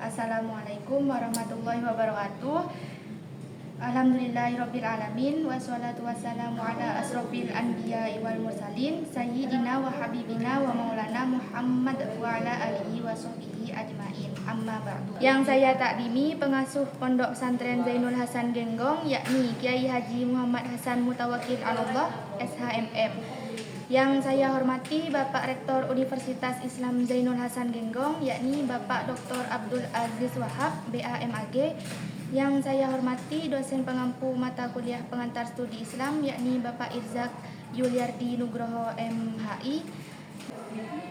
Assalamualaikum warahmatullahi wabarakatuh. Alhamdulillahirabbil alamin wassalatu wassalamu ala asrofil anbiya'i wal mursalin sayyidina wa habibina wa maulana Muhammad wa ala alihi wa sahbihi ajmain. Amma ba'du. Yang saya takdimi pengasuh Pondok Pesantren Zainul Hasan Genggong, yakni Kiai Haji Muhammad Hasan Mutawakkil Allah SHMM. Yang saya hormati Bapak Rektor Universitas Islam Zainul Hasan Genggong, yakni Bapak Dr. Abdul Aziz Wahab, BAMAG. Yang saya hormati dosen pengampu mata kuliah pengantar studi Islam, yakni Bapak Irzak Yuliardi Nugroho MHI.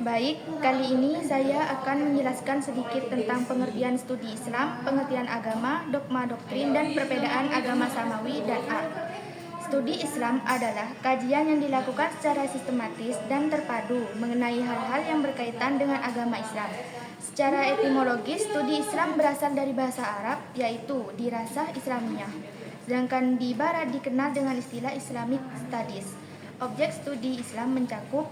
Baik, kali ini saya akan menjelaskan sedikit tentang pengertian studi Islam, pengertian agama, dogma doktrin, dan perbedaan agama samawi dan Studi Islam adalah kajian yang dilakukan secara sistematis dan terpadu mengenai hal-hal yang berkaitan dengan agama Islam. Secara etimologis, studi Islam berasal dari bahasa Arab, yaitu dirasah Islamiyah. Sedangkan di Barat dikenal dengan istilah Islamic Studies. Objek studi Islam mencakup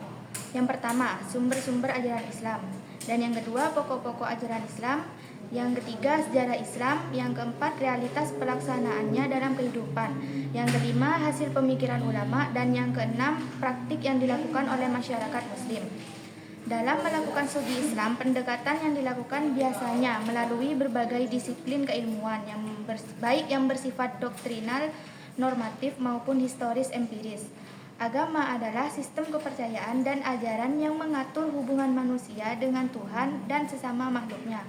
yang pertama, sumber-sumber ajaran Islam. Dan yang kedua, pokok-pokok ajaran Islam. Yang ketiga, sejarah Islam. Yang keempat, realitas pelaksanaannya dalam kehidupan. Yang kelima, hasil pemikiran ulama. Dan yang keenam, praktik yang dilakukan oleh masyarakat muslim. Dalam melakukan studi Islam, pendekatan yang dilakukan biasanya melalui berbagai disiplin keilmuan baik yang bersifat doktrinal, normatif maupun historis empiris. Agama adalah sistem kepercayaan dan ajaran yang mengatur hubungan manusia dengan Tuhan dan sesama makhluknya.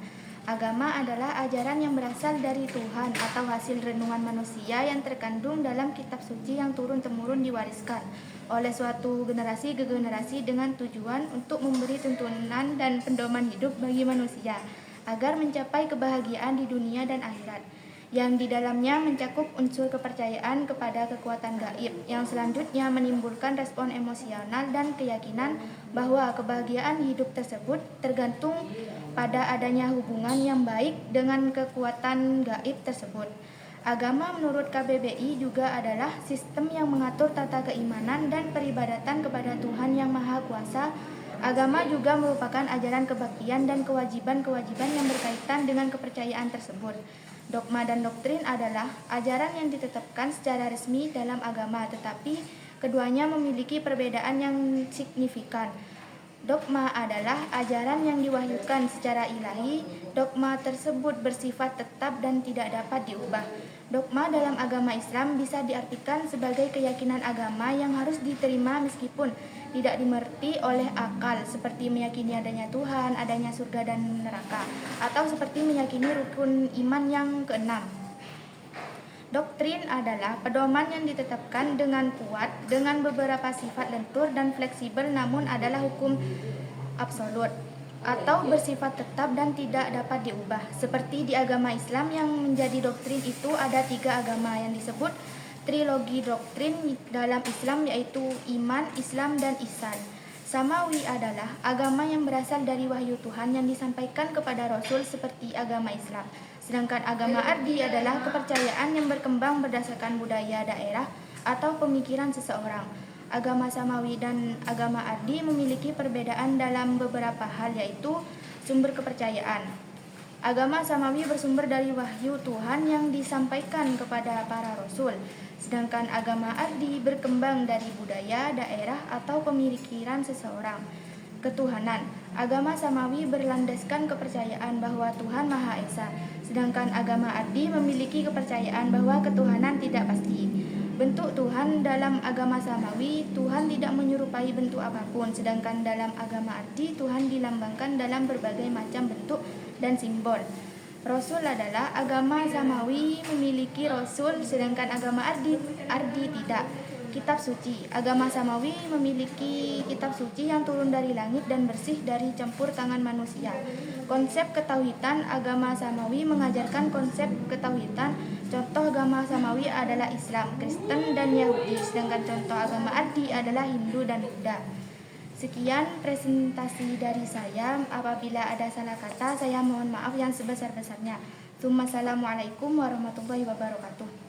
Agama adalah ajaran yang berasal dari Tuhan atau hasil renungan manusia yang terkandung dalam kitab suci yang turun-temurun diwariskan oleh suatu generasi ke generasi dengan tujuan untuk memberi tuntunan dan pedoman hidup bagi manusia agar mencapai kebahagiaan di dunia dan akhirat, yang di dalamnya mencakup unsur kepercayaan kepada kekuatan gaib yang selanjutnya menimbulkan respon emosional dan keyakinan bahwa kebahagiaan hidup tersebut tergantung pada adanya hubungan yang baik dengan kekuatan gaib tersebut. Agama menurut KBBI juga adalah sistem yang mengatur tata keimanan dan peribadatan kepada Tuhan Yang Maha Kuasa. Agama juga merupakan ajaran kebaktian dan kewajiban-kewajiban yang berkaitan dengan kepercayaan tersebut. Dogma dan doktrin adalah ajaran yang ditetapkan secara resmi dalam agama, tetapi keduanya memiliki perbedaan yang signifikan. Dogma adalah ajaran yang diwahyukan secara ilahi. Dogma tersebut bersifat tetap dan tidak dapat diubah. Dogma dalam agama Islam bisa diartikan sebagai keyakinan agama yang harus diterima meskipun tidak dimengerti oleh akal, seperti meyakini adanya Tuhan, adanya surga dan neraka, atau seperti meyakini rukun iman yang keenam. Doktrin adalah pedoman yang ditetapkan dengan kuat dengan beberapa sifat lentur dan fleksibel, namun adalah hukum absolut atau bersifat tetap dan tidak dapat diubah. Seperti di agama Islam yang menjadi doktrin itu ada 3 agama yang disebut trilogi doktrin dalam Islam, yaitu iman, Islam, dan ihsan. Samawi adalah agama yang berasal dari wahyu Tuhan yang disampaikan kepada Rasul seperti agama Islam. Sedangkan agama ardi adalah kepercayaan yang berkembang berdasarkan budaya daerah atau pemikiran seseorang. Agama samawi dan agama ardi memiliki perbedaan dalam beberapa hal, yaitu sumber kepercayaan. Agama samawi bersumber dari wahyu Tuhan yang disampaikan kepada para rasul. Sedangkan agama ardi berkembang dari budaya daerah atau pemikiran seseorang. Ketuhanan. Agama samawi berlandaskan kepercayaan bahwa Tuhan Maha Esa, sedangkan agama ardi memiliki kepercayaan bahwa ketuhanan tidak pasti. Bentuk Tuhan dalam agama samawi, Tuhan tidak menyerupai bentuk apapun, sedangkan dalam agama ardi Tuhan dilambangkan dalam berbagai macam bentuk dan simbol. Rasul adalah agama samawi memiliki rasul, sedangkan agama ardi tidak. Kitab suci. Agama samawi memiliki kitab suci yang turun dari langit dan bersih dari campur tangan manusia. Konsep ketauhidan. Agama samawi mengajarkan konsep ketauhidan. Contoh agama samawi adalah Islam, Kristen, dan Yahudi, sedangkan contoh agama ardi adalah Hindu dan Buddha. Sekian presentasi dari saya. Apabila ada salah kata, saya mohon maaf yang sebesar-besarnya. Assalamualaikum warahmatullahi wabarakatuh.